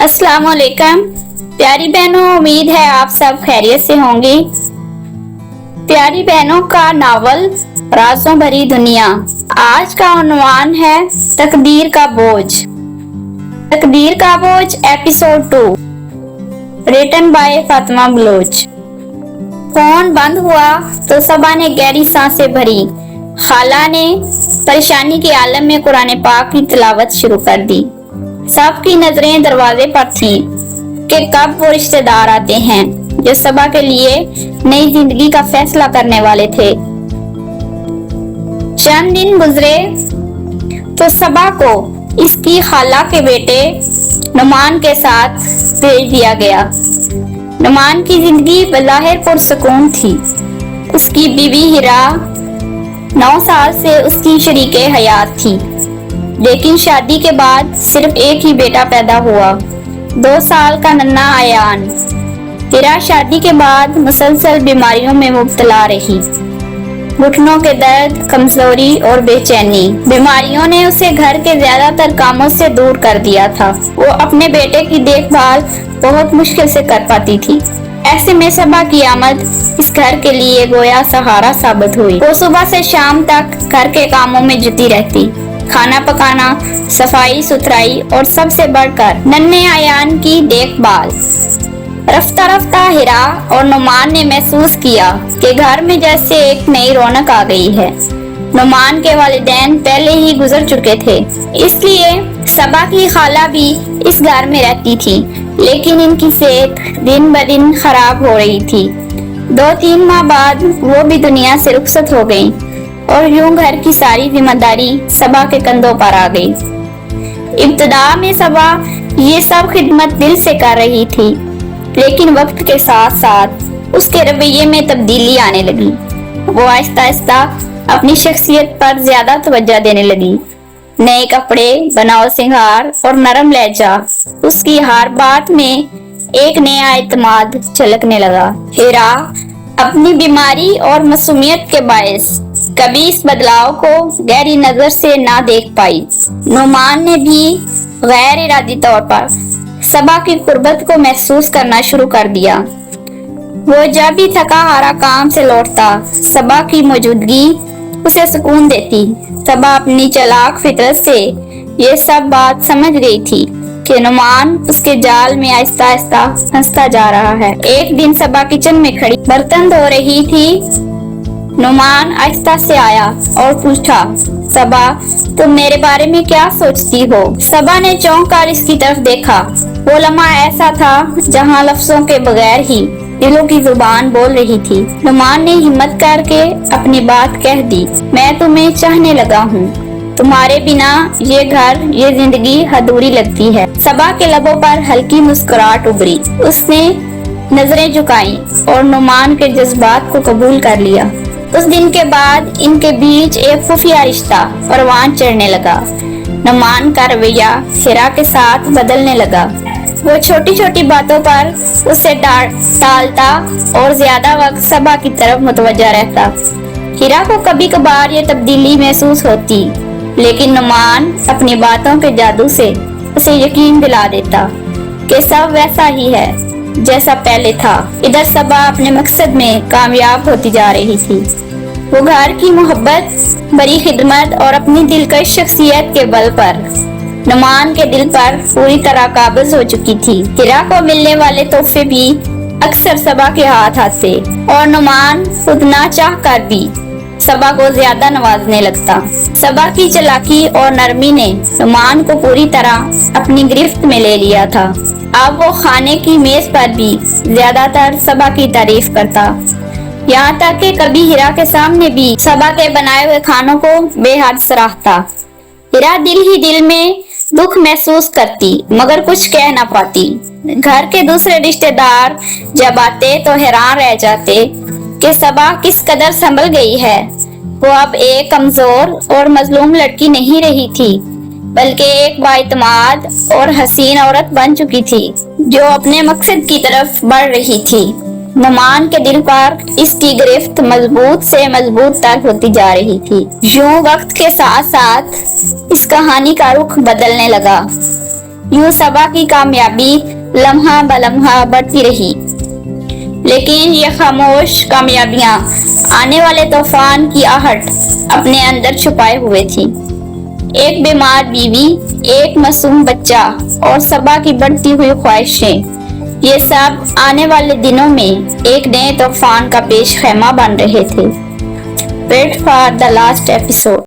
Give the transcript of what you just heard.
अस्सलाम वालेकुम प्यारी बहनों, उम्मीद है आप सब खैरियत से होंगी। प्यारी बहनों का नावल राज़ों भरी दुनिया। आज का उन्वान है तकदीर का बोझ। तकदीर का बोझ episode 2, written by Fatima Baloch. Phone बंद हुआ तो सबा ने गहरी सांसें भरी। खाला ने परेशानी के आलम में कुरान पाक की तिलावत शुरू कर दी। सबकी नजरें दरवाजे पर थीं कि कब वो रिश्तेदार आते हैं जो सबा के लिए नई जिंदगी का फैसला करने वाले थे। चंद दिन गुजरे तो सबा को इसकी खाला के बेटे नुमान के साथ भेज दिया गया। नुमान की जिंदगी बज़ाहिर पुरसुकून थी। उसकी बीवी हिरा 9 साल से उसकी शरीके हयात थी, लेकिन शादी के बाद सिर्फ एक ही बेटा पैदा हुआ, 2 साल का नन्हा आयान। हिरा शादी के बाद मुसलसल बीमारियों में मुब्तला रही। घुटनों के दर्द, कमजोरी और बेचैनी बीमारियों ने उसे घर के ज्यादातर कामों से दूर कर दिया था। वो अपने बेटे की देखभाल बहुत मुश्किल से कर पाती थी। ऐसे में सबा की आमद इस घर के लिए गोया सहारा साबित हुई। वो सुबह से शाम तक घर के कामों में जुटी रहती, खाना पकाना, सफाई सुथराई और सबसे बढ़कर नन्हे आयान की देखभाल। रफ्ता रफ्ता हिरा और नुमान ने महसूस किया कि घर में जैसे एक नई रौनक आ गई है। नुमान के वालिदैन पहले ही गुजर चुके थे, इसलिए सबा की खाला भी इस घर में रहती थी, लेकिन इनकी सेहत दिन ब दिन खराब हो रही थी। 2-3 माह बाद वो भी दुनिया से रुखसत हो गई और यूं घर की सारी जिम्मेदारी सबा के कंधों पर आ गई। इब्तिदा में सबा ये सब खिदमत दिल से कर रही थी, लेकिन वक्त के साथ साथ उसके रवैये में तब्दीली आने लगी। वो आहिस्ता आहिस्ता अपनी शख्सियत पर ज्यादा तवज्जो देने लगी। नए कपड़े, बनाओ सिंगार और नरम लहजा, उसकी हर बात में एक नया एतमाद झलकने लगा। हिरा अपनी बीमारी और मासूमियत के बायस कभी इस बदलाव को गहरी नजर से ना देख पाई। नुमान ने भी गैर इरादी तौर पर सबा की कुर्बत को महसूस करना शुरू कर दिया। वो जब भी थका हारा काम से लौटता, सबा की मौजूदगी उसे सुकून देती। सबा अपनी चालाक फितरत से ये सब बात समझ गई थी कि नुमान उसके जाल में आहिस्ता आहिस्ता फंसता जा रहा है। एक दिन सबा किचन में खड़ी बर्तन धो रही थी। नुमान आहिस्ता से आया और पूछा, सबा तुम मेरे बारे में क्या सोचती हो? सबा ने चौंक कर इसकी तरफ देखा। वो लम्हा ऐसा था जहां लफ्जों के बगैर ही दिलों की जुबान बोल रही थी। नुमान ने हिम्मत करके अपनी बात कह दी, मैं तुम्हें चाहने लगा हूँ। तुम्हारे बिना ये घर, ये जिंदगी अधूरी लगती है। सबा के लबों पर हल्की मुस्कुराहट उभरी। उसने नजरें झुकाई और नुमान के जज्बात को कबूल कर लिया। उस दिन के बाद इनके बीच एक खुफिया रिश्ता परवान चढ़ने लगा। नुमान का रवैया हिरा के साथ बदलने लगा। वो छोटी छोटी बातों पर उसे टालता और ज्यादा वक्त सबा की तरफ मुतवज्जा रहता। हिरा को कभी कभार ये तब्दीली महसूस होती, लेकिन नुमान अपनी बातों के जादू से उसे यकीन दिला देता कि सब वैसा ही है जैसा पहले था। इधर सबा अपने मकसद में कामयाब होती जा रही थी। वो घर की मोहब्बत, बड़ी खिदमत और अपनी दिलकश शख्सियत के बल पर नुमान के दिल पर पूरी तरह काबिज हो चुकी थी। हिरा को मिलने वाले तोहफे भी अक्सर सबा के हाथ आते और नुमान खुद ना चाह कर भी सबा को ज्यादा नवाजने लगता। सबा की चालाकी और नरमी ने नुमान को पूरी तरह अपनी गिरफ्त में ले लिया था। अब वो खाने की मेज पर भी ज्यादातर सबा की तारीफ करता, यहाँ तक कि कभी हिरा के सामने भी सबा के बनाए हुए खानों को बेहद सराहता। हिरा दिल ही दिल में दुख महसूस करती, मगर कुछ कह ना पाती। घर के दूसरे रिश्तेदार जब आते तो हैरान रह जाते कि सबा किस कदर संभल गई है। वो अब एक कमजोर और मजलूम लड़की नहीं रही थी, बल्कि एक बाइतमाद और हसीन औरत बन चुकी थी जो अपने मकसद की तरफ बढ़ रही थी। नुमान के दिल पर इसकी गिरफ्त मजबूत से मजबूत तक होती जा रही थी। यूं वक्त के साथ साथ इस कहानी का रुख बदलने लगा। यूं सबा की कामयाबी लम्हा ब लम्हा बढ़ती रही, लेकिन ये खामोश कामयाबियां आने वाले तूफान की आहट अपने अंदर छुपाए हुए थी। एक बीमार बीवी, एक मासूम बच्चा और सबा की बढ़ती हुई ख्वाहिशें, ये सब आने वाले दिनों में एक नए तूफान का पेश खैमा बन रहे थे। Wait for the last episode.